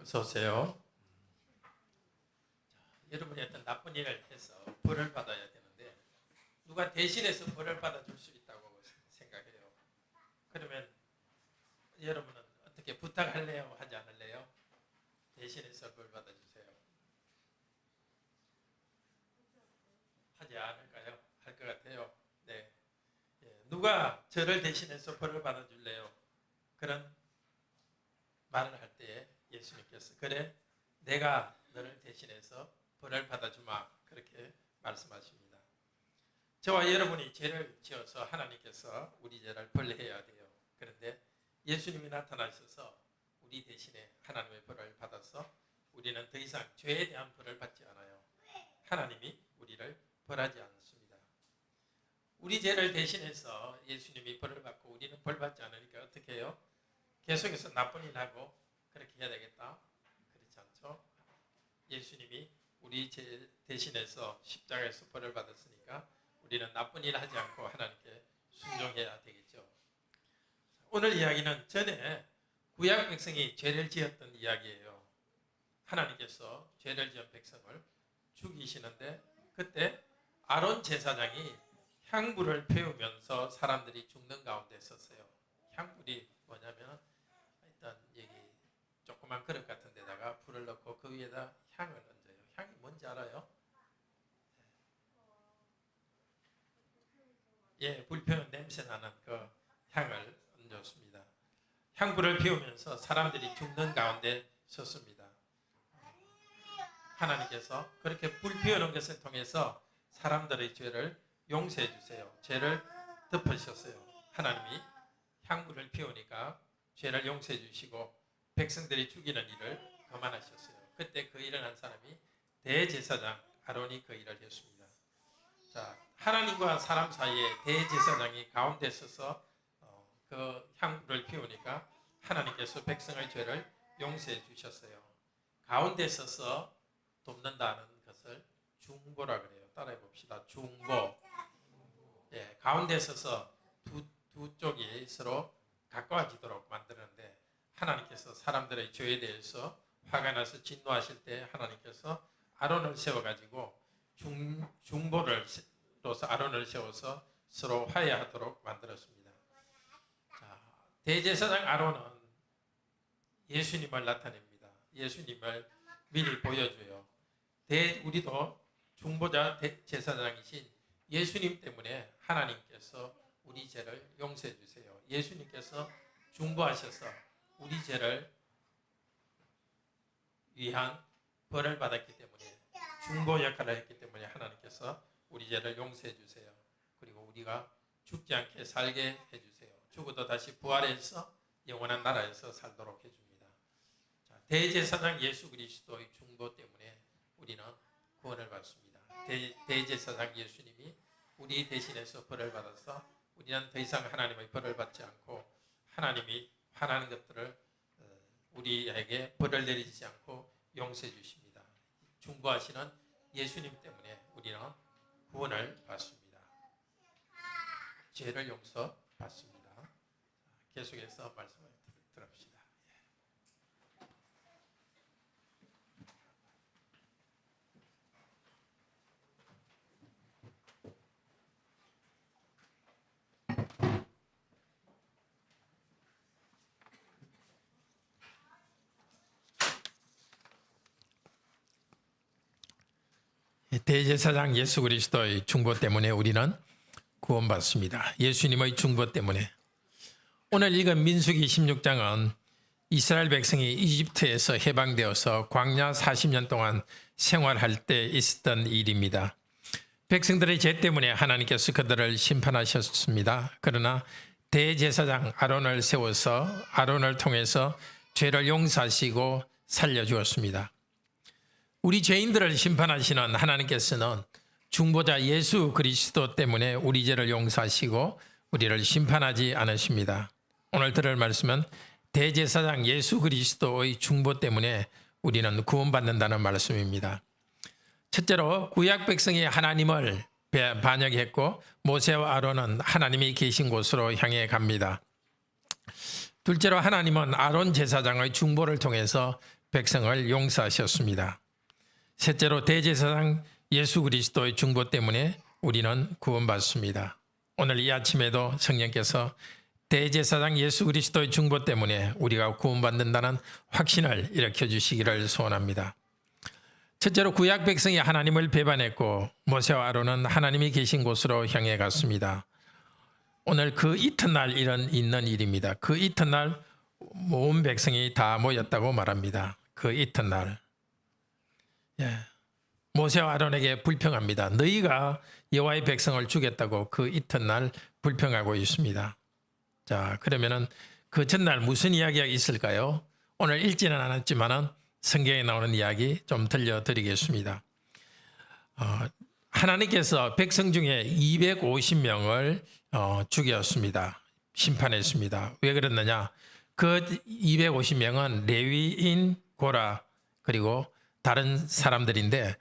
어서 오세요. 여러분이 어떤 나쁜 일을 해서 벌을 받아야 되는데 누가 대신해서 벌을 받아줄 수 있다고 생각해요. 그러면 여러분은 어떻게 부탁할래요? 하지 않을래요? 대신해서 벌 받아주세요. 하지 않을까요? 할 것 같아요. 네. 누가 저를 대신해서 벌을 받아줄래요? 그런 말을 할 때에 예수님께서 그래 내가 너를 대신해서 벌을 받아주마 그렇게 말씀하십니다. 저와 여러분이 죄를 지어서 하나님께서 우리 죄를 벌해야 돼요. 그런데 예수님이 나타나셔서 우리 대신에 하나님의 벌을 받아서 우리는 더 이상 죄에 대한 벌을 받지 않아요. 하나님이 우리를 벌하지 않습니다. 우리 죄를 대신해서 예수님이 벌을 받고 우리는 벌 받지 않으니까 어떻게 해요? 계속해서 나쁜 일 하고 그렇게 해야 되겠다? 그렇지 않죠? 예수님이 우리 죄 대신해서 십자가에서 벌을 받았으니까 우리는 나쁜 일 하지 않고 하나님께 순종해야 되겠죠. 오늘 이야기는 전에 구약 백성이 죄를 지었던 이야기예요. 하나님께서 죄를 지은 백성을 죽이시는데 그때 아론 제사장이 향불을 피우면서 사람들이 죽는 가운데 섰어요. 향불이 뭐냐면 일단 여기 조그만 그릇 같은 데다가 불을 넣고 그 위에다 향을 얹어요. 향이 뭔지 알아요? 예, 불 피우는 냄새 나는 그 향을 얹었습니다. 향불을 피우면서 사람들이 죽는 가운데 섰습니다. 하나님께서 그렇게 불 피우는 것을 통해서 사람들의 죄를 용서해 주세요. 죄를 덮으셨어요. 하나님이 향불을 피우니까 죄를 용서해 주시고 백성들이 죽이는 일을 그만하셨어요. 그때 그 일을 한 사람이 대제사장 아론이 그 일을 했습니다. 자, 하나님과 사람 사이에 대제사장이 가운데 서서 그 향불을 피우니까 하나님께서 백성의 죄를 용서해 주셨어요. 가운데 서서 돕는다는 것을 중보라 그래요. 따라해 봅시다. 중보. 예, 가운데 서서 두 쪽이 서로 가까워지도록 만드는데 하나님께서 사람들의 죄에 대해서 화가 나서 진노하실 때 하나님께서 아론을 세워가지고 중보로서 아론을 세워서 서로 화해하도록 만들었습니다. 자, 대제사장 아론은 예수님을 나타냅니다. 예수님을 미리 보여줘요. 우리도 중보자 제사장이신 예수님 때문에 하나님께서 우리 죄를 용서해 주세요. 예수님께서 중보하셔서 우리 죄를 위한 벌을 받았기 때문에 중보 역할을 했기 때문에 하나님께서 우리 죄를 용서해 주세요. 그리고 우리가 죽지 않게 살게 해주세요. 죽어도 다시 부활해서 영원한 나라에서 살도록 해줍니다. 자, 대제사장 예수 그리스도의 중보 때문에 우리는 구원을 받습니다. 대제사장 예수님이 우리 대신해서 벌을 받아서 우리는 더 이상 하나님의 벌을 받지 않고 하나님이 화나는 것들을 우리에게 벌을 내리지 않고 용서해 주십니다. 중보하시는 예수님 때문에 우리는 구원을 받습니다. 죄를 용서받습니다. 계속해서 말씀을 들읍시다. 대제사장 예수 그리스도의 중보 때문에 우리는 구원받습니다. 예수님의 중보 때문에. 오늘 읽은 민수기 16장은 이스라엘 백성이 이집트에서 해방되어서 광야 40년 동안 생활할 때 있었던 일입니다. 백성들의 죄 때문에 하나님께서 그들을 심판하셨습니다. 그러나 대제사장 아론을 세워서 아론을 통해서 죄를 용서하시고 살려주었습니다. 우리 죄인들을 심판하시는 하나님께서는 중보자 예수 그리스도 때문에 우리 죄를 용서하시고 우리를 심판하지 않으십니다. 오늘 들을 말씀은 대제사장 예수 그리스도의 중보 때문에 우리는 구원받는다는 말씀입니다. 첫째로 구약 백성이 하나님을 반역했고 모세와 아론은 하나님이 계신 곳으로 향해 갑니다. 둘째로 하나님은 아론 제사장의 중보를 통해서 백성을 용서하셨습니다. 셋째로 대제사장 예수 그리스도의 중보 때문에 우리는 구원받습니다. 오늘 이 아침에도 성령께서 대제사장 예수 그리스도의 중보 때문에 우리가 구원받는다는 확신을 일으켜 주시기를 소원합니다. 첫째로 구약 백성이 하나님을 배반했고 모세와 아론은 하나님이 계신 곳으로 향해 갔습니다. 오늘 그 이튿날 있는 일입니다. 그 이튿날 온 백성이 다 모였다고 말합니다. 그 이튿날 모세와 아론에게 불평합니다. 너희가 여호와의 백성을 죽였다고 그 이튿날 불평하고 있습니다. 자, 그러면은 그 전날 무슨 이야기가 있을까요? 오늘 읽지는 않았지만은 성경에 나오는 이야기 좀 들려드리겠습니다. 하나님께서 백성 중에 250명을 죽였습니다. 심판했습니다. 왜 그랬느냐? 그 250명은 레위인, 고라 그리고 다른 사람들인데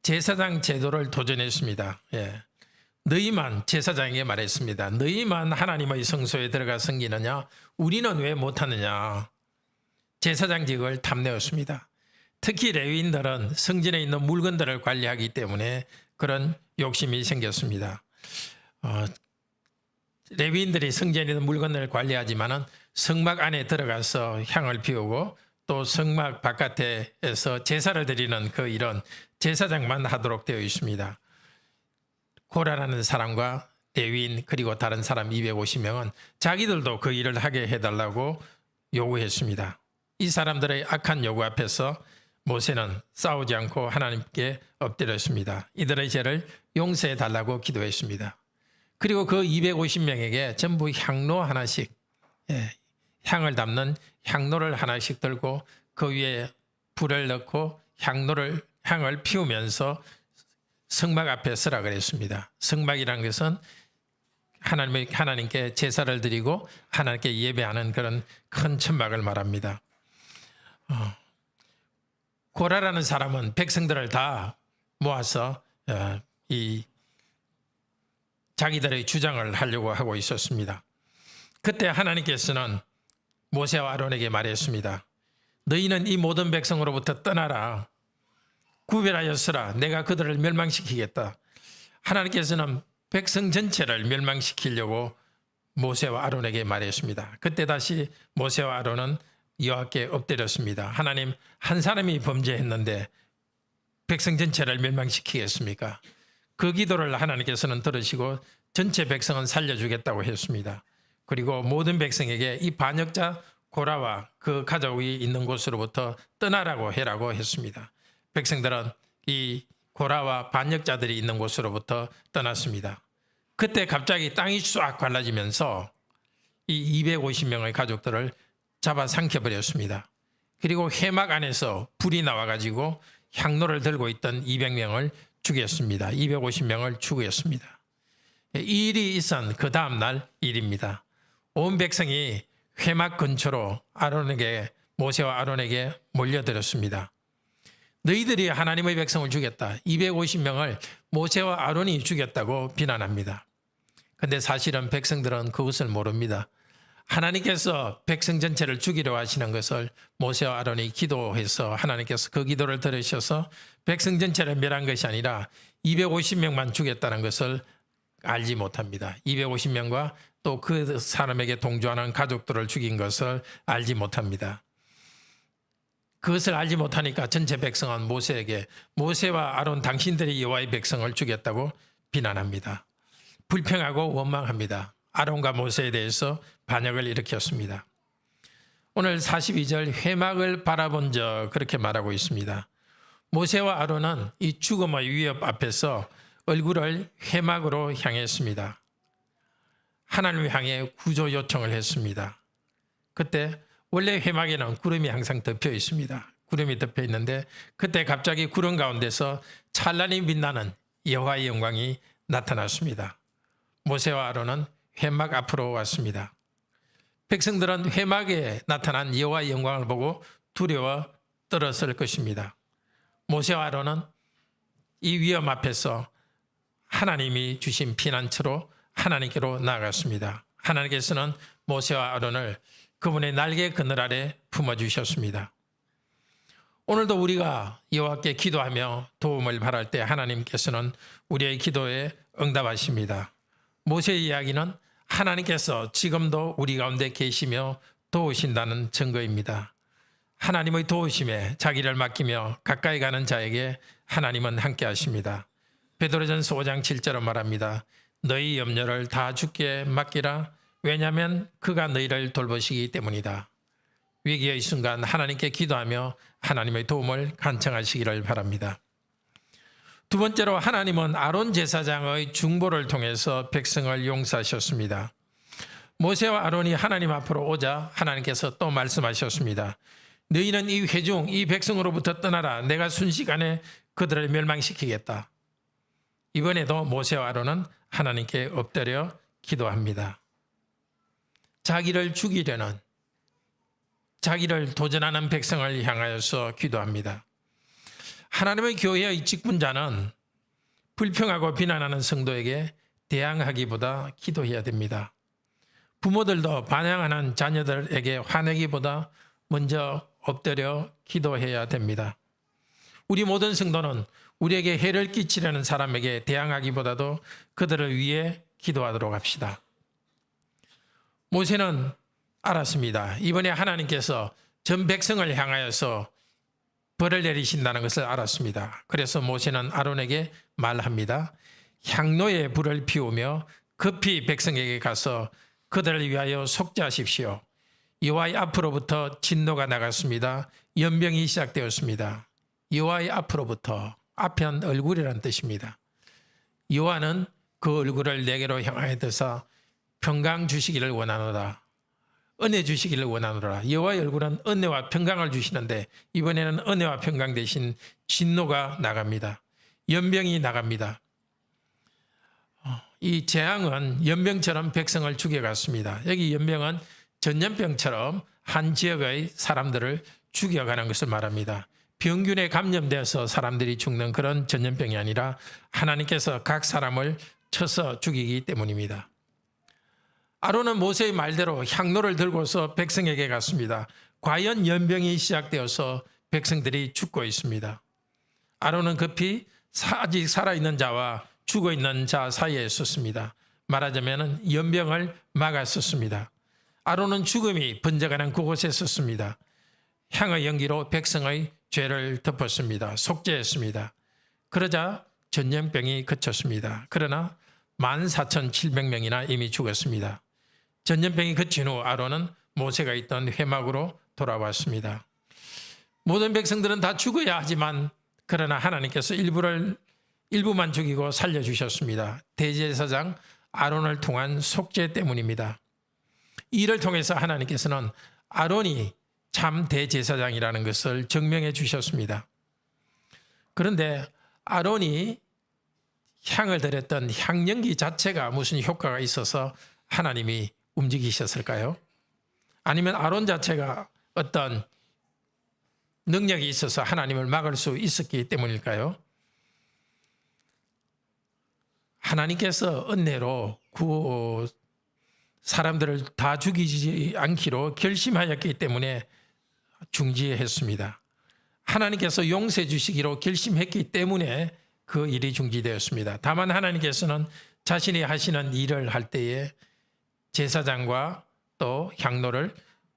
제사장 제도를 도전했습니다. 너희만 제사장에게 말했습니다. 너희만 하나님의 성소에 들어가 섬기느냐? 우리는 왜 못하느냐? 제사장직을 탐내었습니다. 특히 레위인들은 성전에 있는 물건들을 관리하기 때문에 그런 욕심이 생겼습니다. 레위인들이 성전에 있는 물건을 관리하지만은 성막 안에 들어가서 향을 피우고 또 성막 바깥에서 제사를 드리는 그 일은 제사장만 하도록 되어 있습니다. 고라라는 사람과 레위인 그리고 다른 사람 250명은 자기들도 그 일을 하게 해달라고 요구했습니다. 이 사람들의 악한 요구 앞에서 모세는 싸우지 않고 하나님께 엎드렸습니다. 이들의 죄를 용서해 달라고 기도했습니다. 그리고 그 250명에게 전부 향로 하나씩, 향을 담는 향로를 하나씩 들고 그 위에 불을 넣고 향을 피우면서 성막 앞에 서라 그랬습니다. 성막이라는 것은 하나님께 제사를 드리고 하나님께 예배하는 그런 큰 천막을 말합니다. 고라라는 사람은 백성들을 다 모아서 이 자기들의 주장을 하려고 하고 있었습니다. 그때 하나님께서는 모세와 아론에게 말했습니다. 너희는 이 모든 백성으로부터 떠나라. 구별하여 서라. 내가 그들을 멸망시키겠다. 하나님께서는 백성 전체를 멸망시키려고 모세와 아론에게 말했습니다. 그때 다시 모세와 아론은 여호와께 엎드렸습니다. 하나님, 한 사람이 범죄했는데 백성 전체를 멸망시키겠습니까? 그 기도를 하나님께서는 들으시고 전체 백성은 살려주겠다고 했습니다. 그리고 모든 백성에게 이 반역자 고라와 그 가족이 있는 곳으로부터 떠나라고 해라고 했습니다. 백성들은 이 고라와 반역자들이 있는 곳으로부터 떠났습니다. 그때 갑자기 땅이 쫙 갈라지면서 이 250명의 가족들을 잡아 삼켜버렸습니다. 그리고 회막 안에서 불이 나와가지고 향로를 들고 있던 200명을 죽였습니다. 250명을 죽였습니다. 이 일이 있은 그 다음날 일입니다. 온 백성이 회막 근처로 모세와 아론에게 몰려들었습니다. 너희들이 하나님의 백성을 죽였다. 250명을 모세와 아론이 죽였다고 비난합니다. 그런데 사실은 백성들은 그것을 모릅니다. 하나님께서 백성 전체를 죽이려 하시는 것을 모세와 아론이 기도해서 하나님께서 그 기도를 들으셔서 백성 전체를 멸한 것이 아니라 250명만 죽였다는 것을 알지 못합니다. 250명과 또 그 사람에게 동조하는 가족들을 죽인 것을 알지 못합니다. 그것을 알지 못하니까 전체 백성은 모세에게 모세와 아론 당신들이 여호와의 백성을 죽였다고 비난합니다. 불평하고 원망합니다. 아론과 모세에 대해서 반역을 일으켰습니다. 오늘 42절 회막을 바라본 적 그렇게 말하고 있습니다. 모세와 아론은 이 죽음의 위협 앞에서 얼굴을 회막으로 향했습니다. 하나님을 향해 구조 요청을 했습니다. 그때 원래 회막에는 구름이 항상 덮여 있습니다. 구름이 덮여 있는데 그때 갑자기 구름 가운데서 찬란히 빛나는 여호와의 영광이 나타났습니다. 모세와 아론은 회막 앞으로 왔습니다. 백성들은 회막에 나타난 여호와의 영광을 보고 두려워 떨었을 것입니다. 모세와 아론은 이 위험 앞에서 하나님이 주신 피난처로 하나님께로 나아갔습니다. 하나님께서는 모세와 아론을 그분의 날개 그늘 아래 품어주셨습니다. 오늘도 우리가 여호와께 기도하며 도움을 바랄 때 하나님께서는 우리의 기도에 응답하십니다. 모세의 이야기는 하나님께서 지금도 우리 가운데 계시며 도우신다는 증거입니다. 하나님의 도우심에 자기를 맡기며 가까이 가는 자에게 하나님은 함께 하십니다. 베드로전서 5장 7절로 말합니다. 너희 염려를 다 주께 맡기라. 왜냐하면 그가 너희를 돌보시기 때문이다. 위기의 순간 하나님께 기도하며 하나님의 도움을 간청하시기를 바랍니다. 두 번째로 하나님은 아론 제사장의 중보를 통해서 백성을 용서하셨습니다. 모세와 아론이 하나님 앞으로 오자 하나님께서 또 말씀하셨습니다. 너희는 이 회중, 이 백성으로부터 떠나라. 내가 순식간에 그들을 멸망시키겠다. 이번에도 모세와 아론은 하나님께 엎드려 기도합니다. 자기를 죽이려는, 자기를 도전하는 백성을 향하여서 기도합니다. 하나님의 교회의 직분자는 불평하고 비난하는 성도에게 대항하기보다 기도해야 됩니다. 부모들도 반항하는 자녀들에게 화내기보다 먼저 엎드려 기도해야 됩니다. 우리 모든 성도는 우리에게 해를 끼치려는 사람에게 대항하기보다도 그들을 위해 기도하도록 합시다. 모세는 알았습니다. 이번에 하나님께서 전 백성을 향하여서 벌을 내리신다는 것을 알았습니다. 그래서 모세는 아론에게 말합니다. 향로에 불을 피우며 급히 백성에게 가서 그들을 위하여 속죄하십시오. 여호와의 앞으로부터 진노가 나갔습니다. 연병이 시작되었습니다. 여호와의 앞으로부터, 앞은 얼굴이라는 뜻입니다. 여호와는 그 얼굴을 내게로 향하여 드사 평강 주시기를 원하노라. 은혜 주시기를 원하노라. 여호와의 얼굴은 은혜와 평강을 주시는데 이번에는 은혜와 평강 대신 진노가 나갑니다. 연병이 나갑니다. 이 재앙은 연병처럼 백성을 죽여갔습니다. 여기 연병은 전염병처럼 한 지역의 사람들을 죽여가는 것을 말합니다. 병균에 감염되어서 사람들이 죽는 그런 전염병이 아니라 하나님께서 각 사람을 쳐서 죽이기 때문입니다. 아론은 모세의 말대로 향로를 들고서 백성에게 갔습니다. 과연 연병이 시작되어서 백성들이 죽고 있습니다. 아론은 급히 아직 살아있는 자와 죽어있는 자 사이에 섰습니다. 말하자면 연병을 막았었습니다. 아론은 죽음이 번져가는 그곳에 섰습니다. 향의 연기로 백성의 죄를 덮었습니다. 속죄했습니다. 그러자 전염병이 그쳤습니다. 그러나 14,700명이나 이미 죽었습니다. 전염병이 그친 후 아론은 모세가 있던 회막으로 돌아왔습니다. 모든 백성들은 다 죽어야 하지만 그러나 하나님께서 일부만 죽이고 살려주셨습니다. 대제사장 아론을 통한 속죄 때문입니다. 이를 통해서 하나님께서는 아론이 참 대제사장이라는 것을 증명해 주셨습니다. 그런데 아론이 향을 드렸던 향연기 자체가 무슨 효과가 있어서 하나님이 움직이셨을까요? 아니면 아론 자체가 어떤 능력이 있어서 하나님을 막을 수 있었기 때문일까요? 하나님께서 은혜로 사람들을 다 죽이지 않기로 결심하였기 때문에 중지했습니다. 하나님께서 용서해 주시기로 결심했기 때문에 그 일이 중지되었습니다. 다만 하나님께서는 자신이 하시는 일을 할 때에 제사장과 또 향로를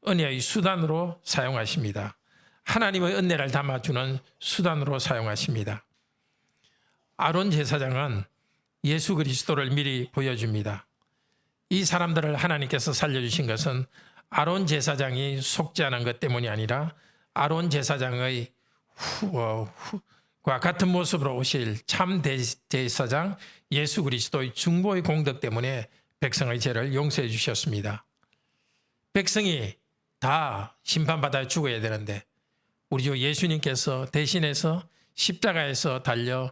은혜의 수단으로 사용하십니다. 하나님의 은혜를 담아주는 수단으로 사용하십니다. 아론 제사장은 예수 그리스도를 미리 보여줍니다. 이 사람들을 하나님께서 살려주신 것은 아론 제사장이 속죄하는 것 때문이 아니라 아론 제사장의 과 같은 모습으로 오실 참 대제사장 예수 그리스도의 중보의 공덕 때문에 백성의 죄를 용서해 주셨습니다. 백성이 다 심판받아 죽어야 되는데 우리 주 예수님께서 대신해서 십자가에서 달려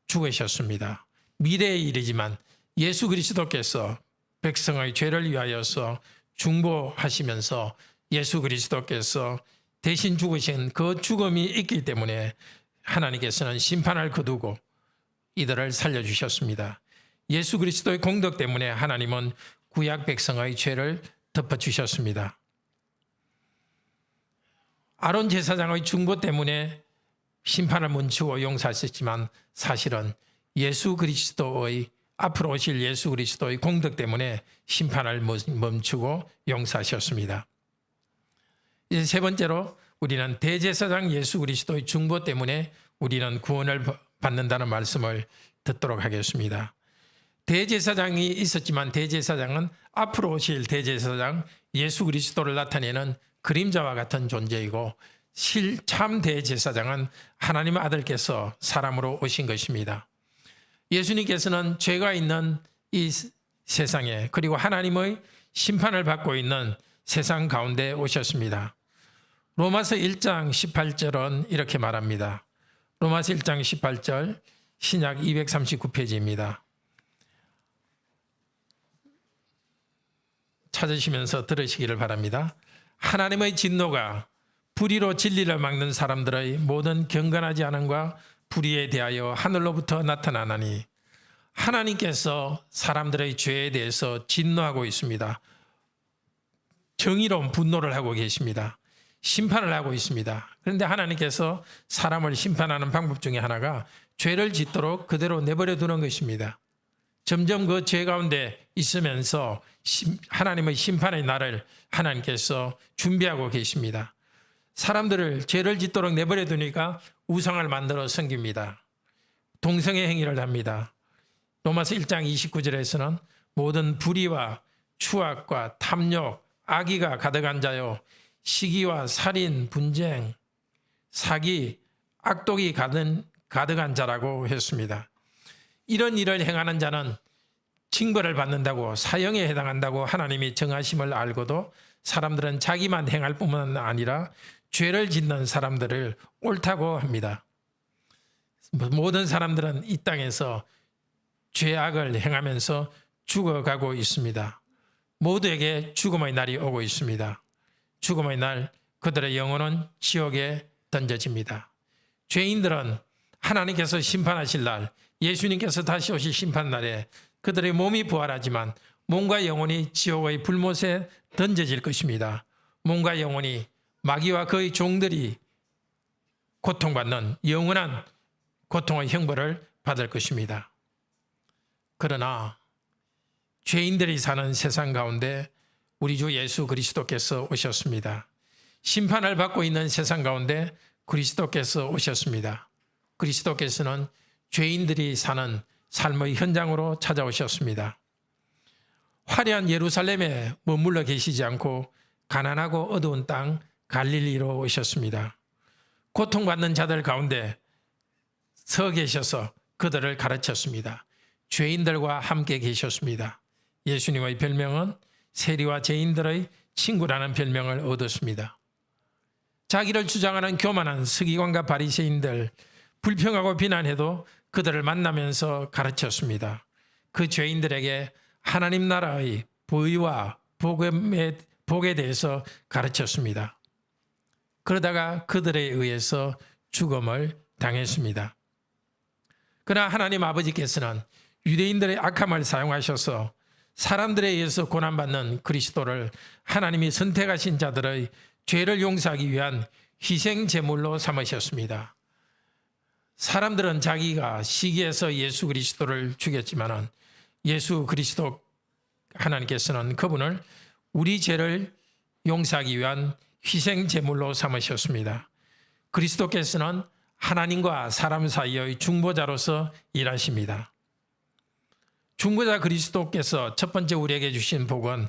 죽으셨습니다. 미래의 일이지만 예수 그리스도께서 백성의 죄를 위하여서 중보하시면서 예수 그리스도께서 대신 죽으신 그 죽음이 있기 때문에 하나님께서는 심판을 거두고 이들을 살려주셨습니다. 예수 그리스도의 공덕 때문에 하나님은 구약 백성의 죄를 덮어주셨습니다. 아론 제사장의 중보 때문에 심판을 멈추고 용서하셨지만 사실은 예수 그리스도의 앞으로 오실 예수 그리스도의 공덕 때문에 심판을 멈추고 용서하셨습니다. 이제 세 번째로 우리는 대제사장 예수 그리스도의 중보 때문에 우리는 구원을 받는다는 말씀을 듣도록 하겠습니다. 대제사장이 있었지만 대제사장은 앞으로 오실 대제사장 예수 그리스도를 나타내는 그림자와 같은 존재이고 참 대제사장은 하나님의 아들께서 사람으로 오신 것입니다. 예수님께서는 죄가 있는 이 세상에 그리고 하나님의 심판을 받고 있는 세상 가운데 오셨습니다. 로마서 1장 18절은 이렇게 말합니다. 로마서 1장 18절 신약 239페이지입니다. 찾으시면서 들으시기를 바랍니다. 하나님의 진노가 불의로 진리를 막는 사람들의 모든 경건하지 않음과 불의에 대하여 하늘로부터 나타나나니 하나님께서 사람들의 죄에 대해서 진노하고 있습니다. 정의로운 분노를 하고 계십니다. 심판을 하고 있습니다. 그런데 하나님께서 사람을 심판하는 방법 중에 하나가 죄를 짓도록 그대로 내버려 두는 것입니다. 점점 그 죄 가운데 있으면서 하나님의 심판의 날을 하나님께서 준비하고 계십니다. 사람들을 죄를 짓도록 내버려 두니까 우상을 만들어 섬깁니다. 동성애 행위를 합니다. 로마서 1장 29절에서는 모든 불의와 추악과 탐욕, 악의가 가득한 자요 시기와 살인, 분쟁, 사기, 악독이 가득한 자라고 했습니다. 이런 일을 행하는 자는 징벌을 받는다고 사형에 해당한다고 하나님이 정하심을 알고도 사람들은 자기만 행할 뿐만 아니라 죄를 짓는 사람들을 옳다고 합니다. 모든 사람들은 이 땅에서 죄악을 행하면서 죽어가고 있습니다. 모두에게 죽음의 날이 오고 있습니다. 죽음의 날 그들의 영혼은 지옥에 던져집니다. 죄인들은 하나님께서 심판하실 날 예수님께서 다시 오실 심판날에 그들의 몸이 부활하지만 몸과 영혼이 지옥의 불못에 던져질 것입니다. 몸과 영혼이 마귀와 그의 종들이 고통받는 영원한 고통의 형벌을 받을 것입니다. 그러나 죄인들이 사는 세상 가운데 우리 주 예수 그리스도께서 오셨습니다. 심판을 받고 있는 세상 가운데 그리스도께서 오셨습니다. 그리스도께서는 죄인들이 사는 삶의 현장으로 찾아오셨습니다. 화려한 예루살렘에 머물러 계시지 않고 가난하고 어두운 땅 갈릴리로 오셨습니다. 고통받는 자들 가운데 서 계셔서 그들을 가르쳤습니다. 죄인들과 함께 계셨습니다. 예수님의 별명은 세리와 죄인들의 친구라는 별명을 얻었습니다. 자기를 주장하는 교만한 서기관과 바리새인들 불평하고 비난해도 그들을 만나면서 가르쳤습니다. 그 죄인들에게 하나님 나라의 보의와 복에 대해서 가르쳤습니다. 그러다가 그들에 의해서 죽음을 당했습니다. 그러나 하나님 아버지께서는 유대인들의 악함을 사용하셔서 사람들에 의해서 고난받는 그리스도를 하나님이 선택하신 자들의 죄를 용서하기 위한 희생 제물로 삼으셨습니다. 사람들은 자기가 시기해서 예수 그리스도를 죽였지만은 예수 그리스도 하나님께서는 그분을 우리 죄를 용서하기 위한 희생 제물로 삼으셨습니다. 그리스도께서는 하나님과 사람 사이의 중보자로서 일하십니다. 중보자 그리스도께서 첫 번째 우리에게 주신 복은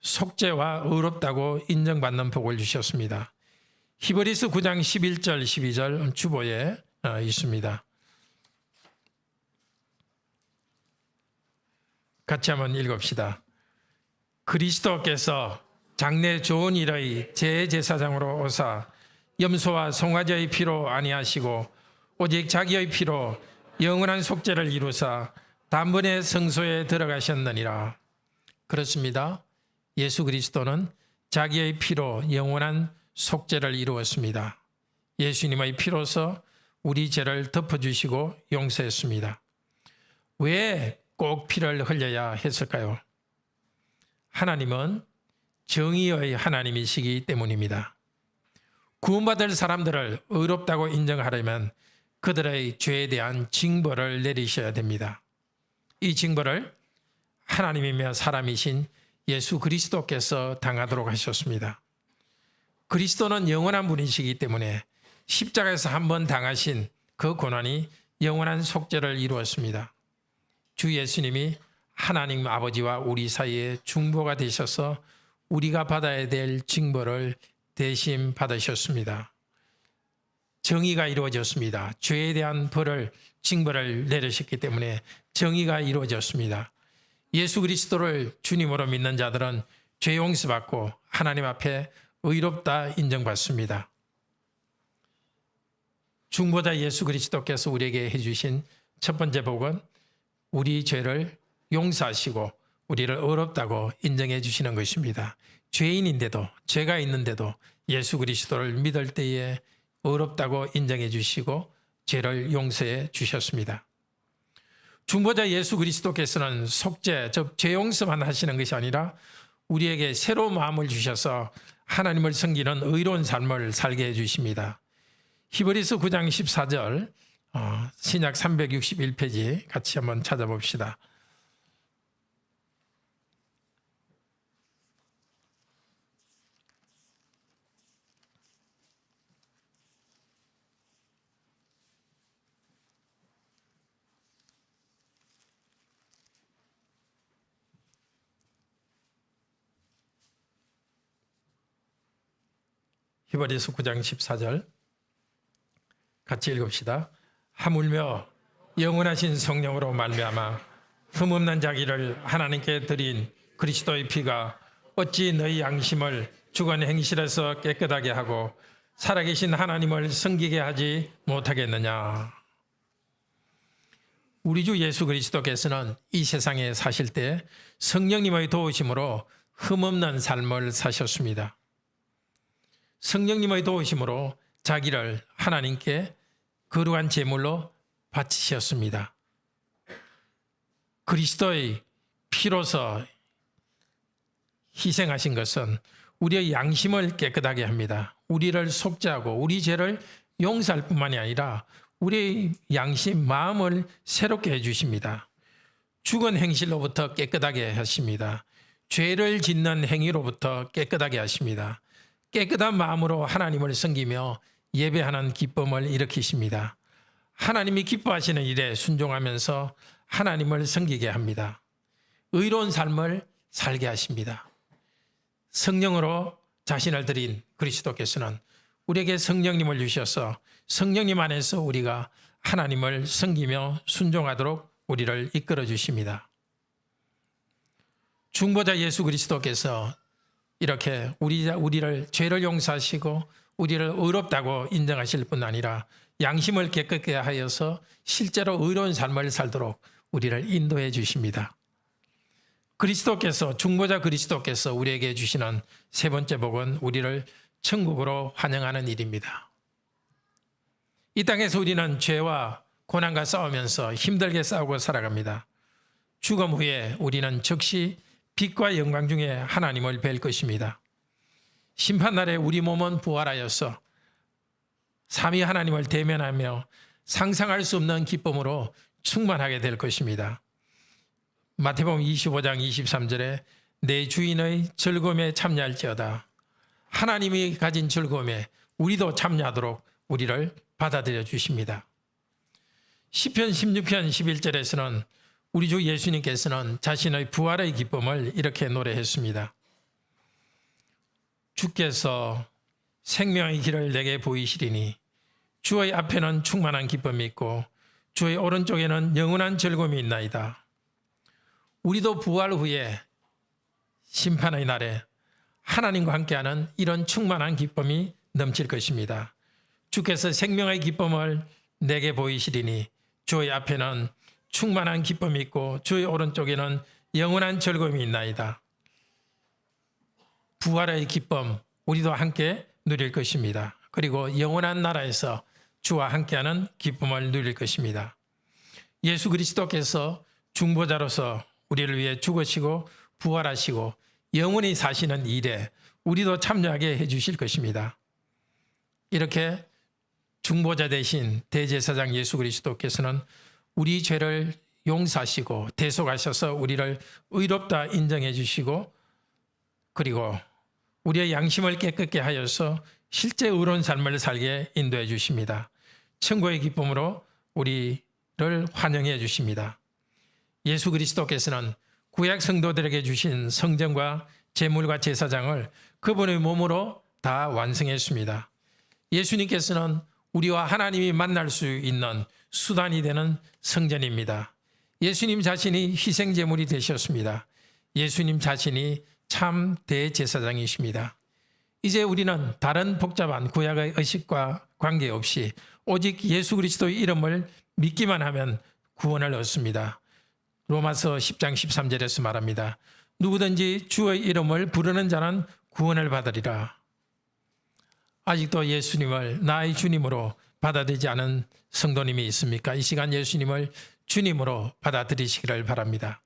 속죄와 의롭다고 인정받는 복을 주셨습니다. 히브리서 9장 11절 12절 주보에 있습니다. 같이 한번 읽읍시다. 그리스도께서 장래 좋은 일의 제제사장으로 오사 염소와 송아지의 피로 아니하시고 오직 자기의 피로 영원한 속죄를 이루사 단번에 성소에 들어가셨느니라. 그렇습니다. 예수 그리스도는 자기의 피로 영원한 속죄를 이루었습니다. 예수님의 피로서 우리 죄를 덮어주시고 용서했습니다. 왜 꼭 피를 흘려야 했을까요? 하나님은 정의의 하나님이시기 때문입니다. 구원받을 사람들을 의롭다고 인정하려면 그들의 죄에 대한 징벌을 내리셔야 됩니다. 이 징벌을 하나님이며 사람이신 예수 그리스도께서 당하도록 하셨습니다. 그리스도는 영원한 분이시기 때문에 십자가에서 한번 당하신 그 고난이 영원한 속죄를 이루었습니다. 주 예수님이 하나님 아버지와 우리 사이에 중보가 되셔서 우리가 받아야 될 징벌을 대신 받으셨습니다. 정의가 이루어졌습니다. 죄에 대한 벌을, 징벌을 내리셨기 때문에 정의가 이루어졌습니다. 예수 그리스도를 주님으로 믿는 자들은 죄 용서받고 하나님 앞에 의롭다 인정받습니다. 중보자 예수 그리스도께서 우리에게 해주신 첫 번째 복은 우리 죄를 용서하시고 우리를 의롭다고 인정해 주시는 것입니다. 죄인인데도, 죄가 있는데도 예수 그리스도를 믿을 때에 의롭다고 인정해 주시고 죄를 용서해 주셨습니다. 중보자 예수 그리스도께서는 속죄, 즉 죄 용서만 하시는 것이 아니라 우리에게 새로운 마음을 주셔서 하나님을 섬기는 의로운 삶을 살게 해주십니다. 히브리서 9장 14절 신약 361페이지 같이 한번 찾아봅시다. 히브리서 9장 14절 같이 읽읍시다. 하물며 영원하신 성령으로 말미암아 흠없는 자기를 하나님께 드린 그리스도의 피가 어찌 너희 양심을 죽은 행실에서 깨끗하게 하고 살아계신 하나님을 섬기게 하지 못하겠느냐. 우리 주 예수 그리스도께서는 이 세상에 사실 때 성령님의 도우심으로 흠없는 삶을 사셨습니다. 성령님의 도우심으로 자기를 하나님께 거룩한 제물로 바치셨습니다. 그리스도의 피로서 희생하신 것은 우리의 양심을 깨끗하게 합니다. 우리를 속죄하고 우리 죄를 용서할 뿐만이 아니라 우리의 양심, 마음을 새롭게 해주십니다. 죽은 행실로부터 깨끗하게 하십니다. 죄를 짓는 행위로부터 깨끗하게 하십니다. 깨끗한 마음으로 하나님을 섬기며 예배하는 기쁨을 일으키십니다. 하나님이 기뻐하시는 일에 순종하면서 하나님을 섬기게 합니다. 의로운 삶을 살게 하십니다. 성령으로 자신을 드린 그리스도께서는 우리에게 성령님을 주셔서 성령님 안에서 우리가 하나님을 섬기며 순종하도록 우리를 이끌어 주십니다. 중보자 예수 그리스도께서 이렇게 우리를 죄를 용서하시고 우리를 의롭다고 인정하실 뿐 아니라 양심을 깨끗게 하여서 실제로 의로운 삶을 살도록 우리를 인도해 주십니다. 그리스도께서, 중보자 그리스도께서 우리에게 주시는 세 번째 복은 우리를 천국으로 환영하는 일입니다. 이 땅에서 우리는 죄와 고난과 싸우면서 힘들게 싸우고 살아갑니다. 죽음 후에 우리는 즉시 빛과 영광 중에 하나님을 뵐 것입니다. 심판날에 우리 몸은 부활하여서 삼위 하나님을 대면하며 상상할 수 없는 기쁨으로 충만하게 될 것입니다. 마태복음 25장 23절에 내 주인의 즐거움에 참여할지어다. 하나님이 가진 즐거움에 우리도 참여하도록 우리를 받아들여 주십니다. 시편 16편 11절에서는 우리 주 예수님께서는 자신의 부활의 기쁨을 이렇게 노래했습니다. 주께서 생명의 길을 내게 보이시리니 주의 앞에는 충만한 기쁨이 있고 주의 오른쪽에는 영원한 즐거움이 있나이다. 우리도 부활 후에 심판의 날에 하나님과 함께하는 이런 충만한 기쁨이 넘칠 것입니다. 주께서 생명의 기쁨을 내게 보이시리니 주의 앞에는 충만한 기쁨이 있고 주의 오른쪽에는 영원한 즐거움이 있나이다. 부활의 기쁨 우리도 함께 누릴 것입니다. 그리고 영원한 나라에서 주와 함께하는 기쁨을 누릴 것입니다. 예수 그리스도께서 중보자로서 우리를 위해 죽으시고 부활하시고 영원히 사시는 일에 우리도 참여하게 해주실 것입니다. 이렇게 중보자 되신 대제사장 예수 그리스도께서는 우리 죄를 용서하시고 대속하셔서 우리를 의롭다 인정해 주시고, 그리고 우리의 양심을 깨끗게 하여서 실제 의로운 삶을 살게 인도해 주십니다. 천국의 기쁨으로 우리를 환영해 주십니다. 예수 그리스도께서는 구약 성도들에게 주신 성전과 제물과 제사장을 그분의 몸으로 다 완성했습니다. 예수님께서는 우리와 하나님이 만날 수 있는 수단이 되는 성전입니다. 예수님 자신이 희생제물이 되셨습니다. 예수님 자신이 참 대제사장이십니다. 이제 우리는 다른 복잡한 구약의 의식과 관계없이 오직 예수 그리스도의 이름을 믿기만 하면 구원을 얻습니다. 로마서 10장 13절에서 말합니다. 누구든지 주의 이름을 부르는 자는 구원을 받으리라. 아직도 예수님을 나의 주님으로 받아들이지 않은 성도님이 있습니까? 이 시간 예수님을 주님으로 받아들이시기를 바랍니다.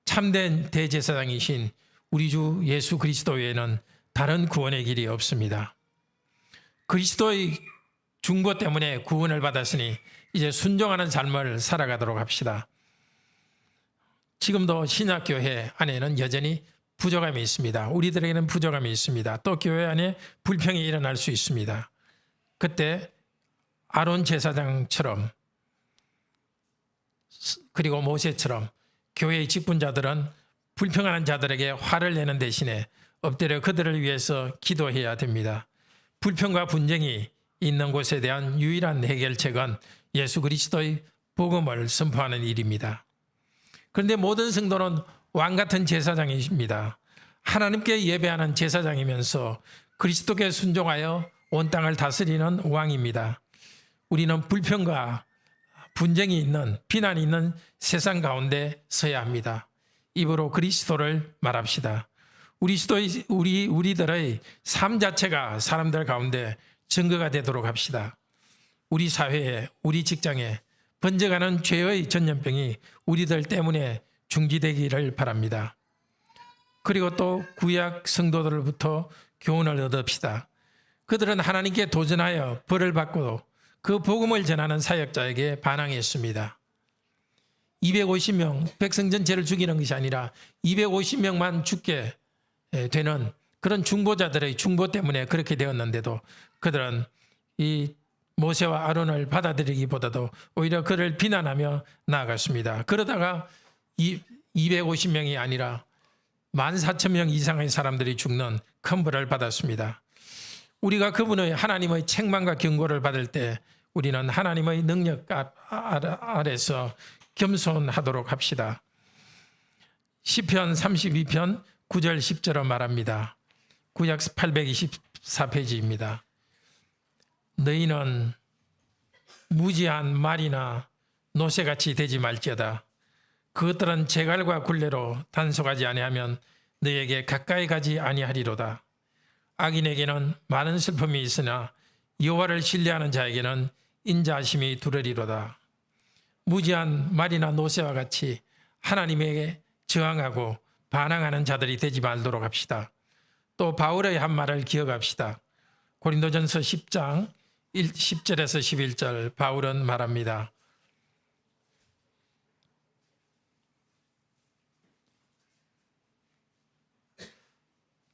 참된 대제사장이신 우리 주 예수 그리스도 외에는 다른 구원의 길이 없습니다. 그리스도의 중보 때문에 구원을 받았으니 이제 순종하는 삶을 살아가도록 합시다. 지금도 신약교회 안에는 여전히 부족함이 있습니다. 우리들에게는 부족함이 있습니다. 또 교회 안에 불평이 일어날 수 있습니다. 그때 아론 제사장처럼 그리고 모세처럼 교회의 직분자들은 불평하는 자들에게 화를 내는 대신에 엎드려 그들을 위해서 기도해야 됩니다. 불평과 분쟁이 있는 곳에 대한 유일한 해결책은 예수 그리스도의 복음을 선포하는 일입니다. 그런데 모든 성도는 왕 같은 제사장입니다. 하나님께 예배하는 제사장이면서 그리스도께 순종하여 온 땅을 다스리는 왕입니다. 우리는 불평과 분쟁이 있는, 비난이 있는 세상 가운데 서야 합니다. 입으로 그리스도를 말합시다. 우리들의 삶 자체가 사람들 가운데 증거가 되도록 합시다. 우리 사회에, 우리 직장에 번져가는 죄의 전염병이 우리들 때문에 중지되기를 바랍니다. 그리고 또 구약 성도들로부터 교훈을 얻읍시다. 그들은 하나님께 도전하여 벌을 받고 그 복음을 전하는 사역자에게 반항했습니다. 250명 백성전 죄를 죽이는 것이 아니라 250명만 죽게 되는 그런 중보자들의 중보 때문에 그렇게 되었는데도 그들은 이 모세와 아론을 받아들이기보다도 오히려 그를 비난하며 나아갔습니다. 그러다가 250명이 아니라 14,000명 이상의 사람들이 죽는 큰 벌을 받았습니다. 우리가 그분의 하나님의 책망과 경고를 받을 때 우리는 하나님의 능력 아래서 겸손하도록 합시다. 시편 32편 9절 10절로 말합니다. 구약 824페이지입니다. 너희는 무지한 말이나 노새같이 되지 말지어다. 그것들은 제갈과 굴레로 단속하지 아니하면 너희에게 가까이 가지 아니하리로다. 악인에게는 많은 슬픔이 있으나 여호와를 신뢰하는 자에게는 인자하심이 두려리로다. 무지한 말이나 노새와 같이 하나님에게 저항하고 반항하는 자들이 되지 말도록 합시다. 또 바울의 한 말을 기억합시다. 고린도전서 10장 10절에서 11절 바울은 말합니다.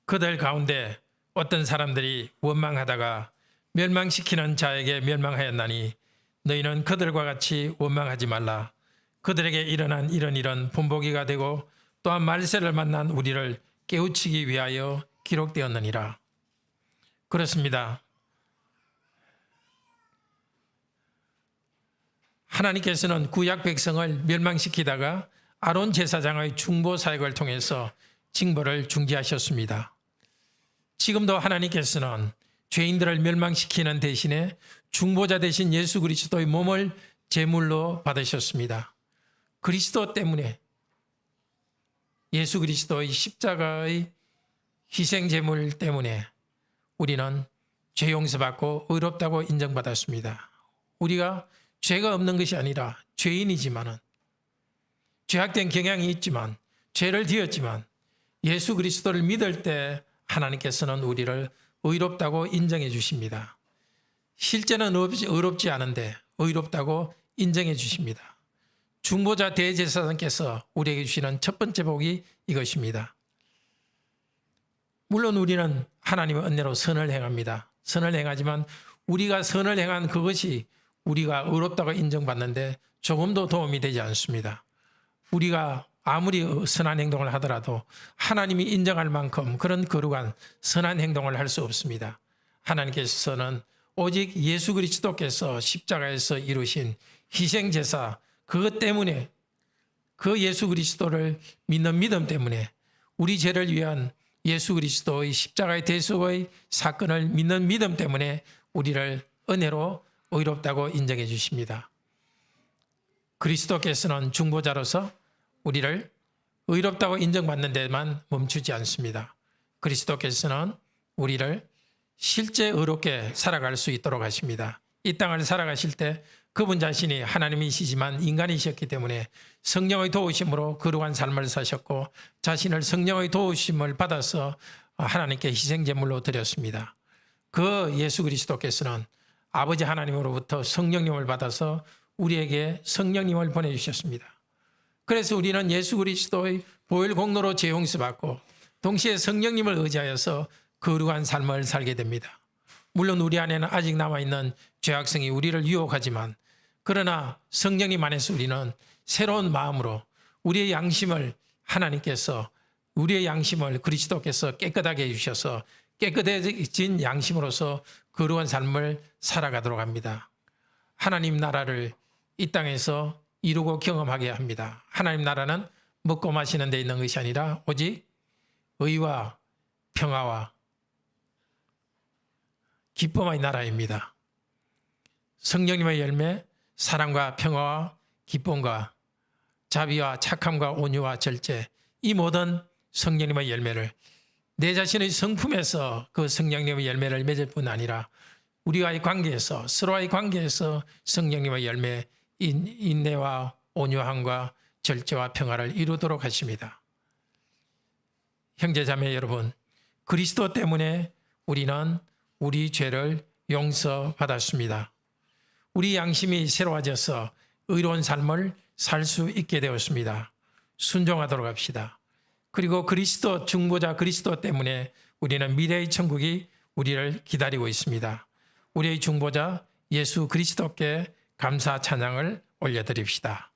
그들 가운데 어떤 사람들이 원망하다가 멸망시키는 자에게 멸망하였나니 너희는 그들과 같이 원망하지 말라. 그들에게 일어난 이런 일은 본보기가 되고 또한 말세를 만난 우리를 깨우치기 위하여 기록되었느니라. 그렇습니다. 하나님께서는 구약 백성을 멸망시키다가 아론 제사장의 중보 사역을 통해서 징벌을 중지하셨습니다. 지금도 하나님께서는 죄인들을 멸망시키는 대신에 중보자 되신 예수 그리스도의 몸을 제물로 받으셨습니다. 그리스도 때문에 예수 그리스도의 십자가의 희생제물 때문에 우리는 죄 용서받고 의롭다고 인정받았습니다. 우리가 죄가 없는 것이 아니라 죄인이지만은 죄악된 경향이 있지만 죄를 지었지만 예수 그리스도를 믿을 때 하나님께서는 우리를 의롭다고 인정해 주십니다. 실제는 의롭지 않은데 의롭다고 인정해 주십니다. 중보자 대제사장께서 우리에게 주시는 첫 번째 복이 이것입니다. 물론 우리는 하나님의 은혜로 선을 행합니다. 선을 행하지만 우리가 선을 행한 그것이 우리가 의롭다고 인정받는데 조금도 도움이 되지 않습니다. 우리가 아무리 선한 행동을 하더라도 하나님이 인정할 만큼 그런 거룩한 선한 행동을 할 수 없습니다. 하나님께서는 오직 예수 그리스도께서 십자가에서 이루신 희생제사, 그것 때문에, 그 예수 그리스도를 믿는 믿음 때문에, 우리 죄를 위한 예수 그리스도의 십자가의 대속의 사건을 믿는 믿음 때문에 우리를 은혜로 의롭다고 인정해 주십니다. 그리스도께서는 중보자로서 우리를 의롭다고 인정받는 데만 멈추지 않습니다. 그리스도께서는 우리를 실제 의롭게 살아갈 수 있도록 하십니다. 이 땅을 살아가실 때 그분 자신이 하나님이시지만 인간이셨기 때문에 성령의 도우심으로 거룩한 삶을 사셨고 자신을 성령의 도우심을 받아서 하나님께 희생제물로 드렸습니다. 그 예수 그리스도께서는 아버지 하나님으로부터 성령님을 받아서 우리에게 성령님을 보내주셨습니다. 그래서 우리는 예수 그리스도의 보혈 공로로 죄 용서받고 동시에 성령님을 의지하여서 거룩한 삶을 살게 됩니다. 물론 우리 안에는 아직 남아있는 죄악성이 우리를 유혹하지만 그러나 성령님 안에서 우리는 새로운 마음으로 우리의 양심을 하나님께서 우리의 양심을 그리스도께서 깨끗하게 해주셔서 깨끗해진 양심으로서 거룩한 삶을 살아가도록 합니다. 하나님 나라를 이 땅에서 이루고 경험하게 합니다. 하나님 나라는 먹고 마시는 데 있는 것이 아니라 오직 의와 평화와 기쁨의 나라입니다. 성령님의 열매, 사랑과 평화와 기쁨과 자비와 착함과 온유와 절제, 이 모든 성령님의 열매를 내 자신의 성품에서 그 성령님의 열매를 맺을 뿐 아니라 우리와의 관계에서, 서로와의 관계에서 성령님의 열매, 인내와 온유함과 절제와 평화를 이루도록 하십니다. 형제자매 여러분, 그리스도 때문에 우리는 우리 죄를 용서받았습니다. 우리 양심이 새로워져서 의로운 삶을 살 수 있게 되었습니다. 순종하도록 합시다. 그리고 그리스도, 중보자 그리스도 때문에 우리는 미래의 천국이 우리를 기다리고 있습니다. 우리의 중보자 예수 그리스도께 감사 찬양을 올려드립시다.